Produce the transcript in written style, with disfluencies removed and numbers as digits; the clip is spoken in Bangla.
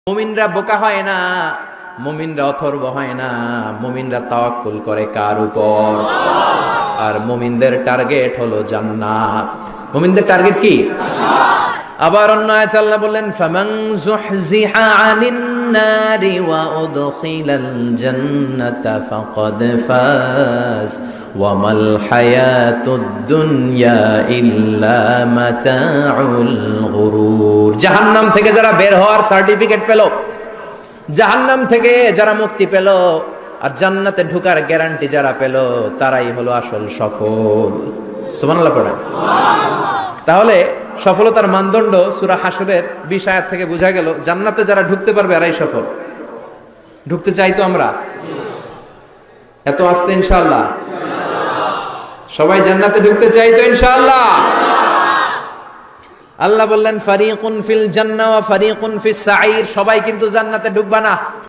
মুমিনরা বোকা হয় না, মুমিনরা অথর্ব হয় না, মুমিনরা তাওয়াক্কুল করে কার উপর? আর মুমিনদের টার্গেট হলো জান্নাত। মুমিনদের টার্গেট কি? আবার অন্য আয়াতে আল্লাহ বললেন ফামান যুহজিহা আনিন নারি ওয়া উদখিলাল জান্নাতা ফাকাদ ফাজ ওয়া মাল হায়াতুদ দুনিয়া ইল্লা মাতাউল গুরুর। জাহান্নাম থেকে যারা বের হওয়ার সার্টিফিকেট পেল, জাহান্নাম থেকে যারা মুক্তি পেল আর জান্নাতে ঢোকার গ্যারান্টি যারা পেল, তারাই হলো আসল সফল। সুবহানাল্লাহ পড়া। তাহলে সফলতার মানদণ্ড সূরা হাশরের 20 আয়াত থেকে বোঝা গেল, জান্নাতে যারা ঢুকতে পারবে এরাই সফল। ঢুকতে চাই তো আমরা? এত আস্তে ইনশাআল্লাহ? সবাই জান্নাতে ঢুকতে চাই তো ইনশাআল্লাহ? আল্লাহ বললেন ফারিকুন ফিল জান্নাহ ওয়া ফারিকুন ফিস সাঈর। সবাই কিন্তু জান্নাতে ঢুকবা না।